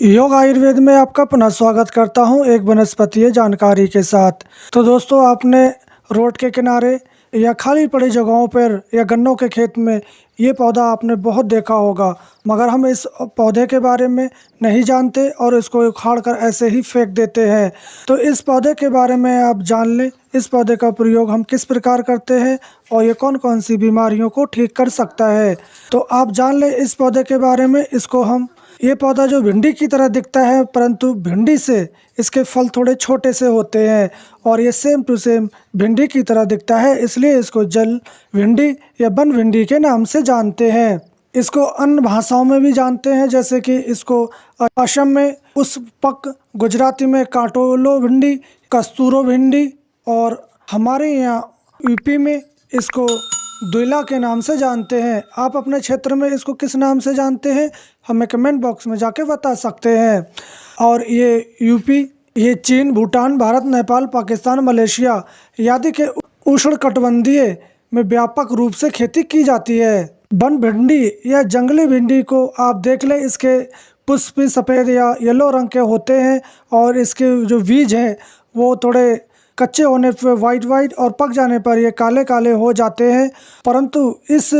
योग आयुर्वेद में आपका पुनः स्वागत करता हूं एक वनस्पतीय जानकारी के साथ। तो दोस्तों, आपने रोड के किनारे या खाली पड़ी जगहों पर या गन्नों के खेत में ये पौधा आपने बहुत देखा होगा, मगर हम इस पौधे के बारे में नहीं जानते और इसको उखाड़ कर ऐसे ही फेंक देते हैं। तो इस पौधे के बारे में आप जान लें, इस पौधे का प्रयोग हम किस प्रकार करते हैं और ये कौन कौन सी बीमारियों को ठीक कर सकता है। तो आप जान लें इस पौधे के बारे में। ये पौधा जो भिंडी की तरह दिखता है, परंतु भिंडी से इसके फल थोड़े छोटे से होते हैं और ये सेम टू सेम भिंडी की तरह दिखता है, इसलिए इसको जल भिंडी या बन भिंडी के नाम से जानते हैं। इसको अन्य भाषाओं में भी जानते हैं, जैसे कि इसको असम में पुष्पक, गुजराती में काटोलो भिंडी, कस्तूरो भिंडी और हमारे यहाँ यूपी में इसको दुइला के नाम से जानते हैं। आप अपने क्षेत्र में इसको किस नाम से जानते हैं हमें कमेंट बॉक्स में जाके बता सकते हैं। और ये यूपी, ये चीन, भूटान, भारत, नेपाल, पाकिस्तान, मलेशिया आदि के उष्णकटिबंधीय में व्यापक रूप से खेती की जाती है। वन भिंडी या जंगली भिंडी को आप देख लें, इसके पुष्प सफ़ेद या येलो रंग के होते हैं और इसके जो बीज हैं वो थोड़े कच्चे होने पर वाइट और पक जाने पर ये काले काले हो जाते हैं, परंतु इस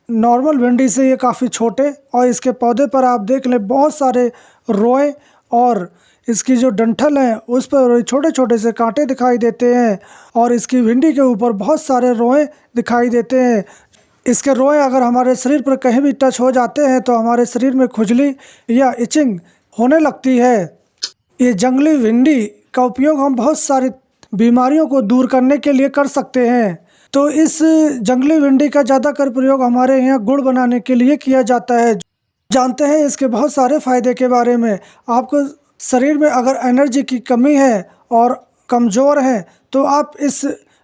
नॉर्मल भिंडी से ये काफ़ी छोटे और इसके पौधे पर आप देख लें बहुत सारे रोए और इसकी जो डंठल है उस पर छोटे छोटे से कांटे दिखाई देते हैं और इसकी भिंडी के ऊपर बहुत सारे रोए दिखाई देते हैं। इसके रोए अगर हमारे शरीर पर कहीं भी टच हो जाते हैं तो हमारे शरीर में खुजली या इचिंग होने लगती है। ये जंगली भिंडी का उपयोग हम बहुत सारी बीमारियों को दूर करने के लिए कर सकते हैं। तो इस जंगली भिंडी का ज़्यादातर प्रयोग हमारे यहाँ गुड़ बनाने के लिए किया जाता है। जानते हैं इसके बहुत सारे फायदे के बारे में। आपको शरीर में अगर एनर्जी की कमी है और कमज़ोर है तो आप इस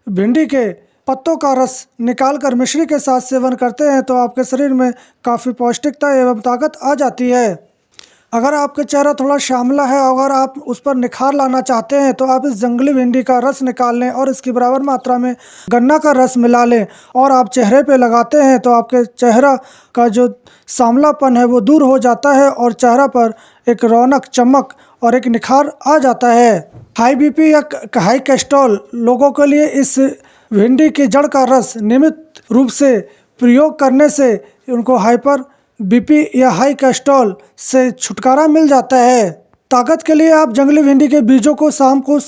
भिंडी के पत्तों का रस निकाल कर मिश्री के साथ सेवन करते हैं तो आपके शरीर में काफ़ी पौष्टिकता एवं ताकत आ जाती है। अगर आपका चेहरा थोड़ा श्यामला है, अगर आप उस पर निखार लाना चाहते हैं तो आप इस जंगली भिंडी का रस निकाल लें और इसकी बराबर मात्रा में गन्ना का रस मिला लें और आप चेहरे पे लगाते हैं तो आपके चेहरा का जो सांवलापन है वो दूर हो जाता है और चेहरा पर एक रौनक, चमक और एक निखार आ जाता है। हाई बीपी या हाई कोलेस्ट्रॉल लोगों के लिए इस भिंडी की जड़ का रस नियमित रूप से प्रयोग करने से उनको हाइपर बीपी या हाई कोलेस्ट्रॉल से छुटकारा मिल जाता है। ताकत के लिए आप जंगली भिंडी के बीजों को शाम को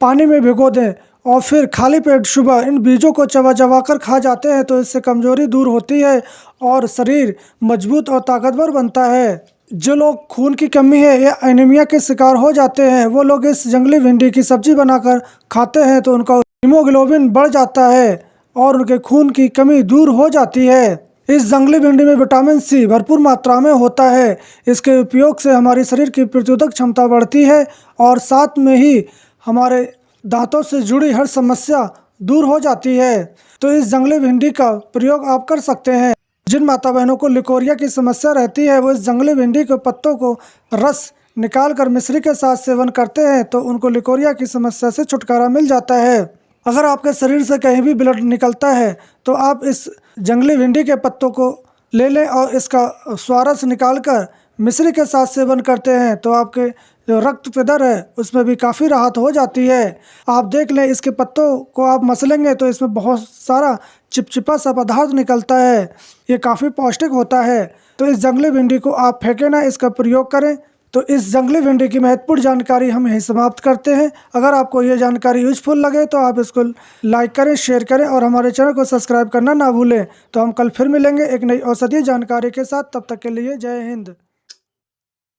पानी में भिगो दें और फिर खाली पेट सुबह इन बीजों को चबा कर खा जाते हैं तो इससे कमजोरी दूर होती है और शरीर मजबूत और ताकतवर बनता है। जो लोग खून की कमी है या एनीमिया के शिकार हो जाते हैं वो लोग इस जंगली भिंडी की सब्जी बनाकर खाते हैं तो उनका हीमोग्लोबिन बढ़ जाता है और उनके खून की कमी दूर हो जाती है। इस जंगली भिंडी में विटामिन सी भरपूर मात्रा में होता है। इसके उपयोग से हमारे शरीर की प्रतिरोधक क्षमता बढ़ती है और साथ में ही हमारे दांतों से जुड़ी हर समस्या दूर हो जाती है। तो इस जंगली भिंडी का प्रयोग आप कर सकते हैं। जिन माता बहनों को लिकोरिया की समस्या रहती है वो इस जंगली भिंडी के पत्तों को रस निकाल कर मिश्री के साथ सेवन करते हैं तो उनको लिकोरिया की समस्या से छुटकारा मिल जाता है। अगर आपके शरीर से कहीं भी ब्लड निकलता है तो आप इस जंगली भिंडी के पत्तों को ले लें और इसका स्वारस निकाल कर मिश्री के साथ सेवन करते हैं तो आपके जो रक्त पिदर है उसमें भी काफ़ी राहत हो जाती है। आप देख लें, इसके पत्तों को आप मसलेंगे तो इसमें बहुत सारा चिपचिपा सा पदार्थ निकलता है। ये काफ़ी पौष्टिक होता है। तो इस जंगली भिंडी को आप फेंकें ना, इसका प्रयोग करें। तो इस जंगली भिंडी की महत्वपूर्ण जानकारी हम यहीं समाप्त करते हैं। अगर आपको ये जानकारी यूजफुल लगे तो आप इसको लाइक करें, शेयर करें और हमारे चैनल को सब्सक्राइब करना ना भूलें। तो हम कल फिर मिलेंगे एक नई औषधीय जानकारी के साथ। तब तक के लिए जय हिंद।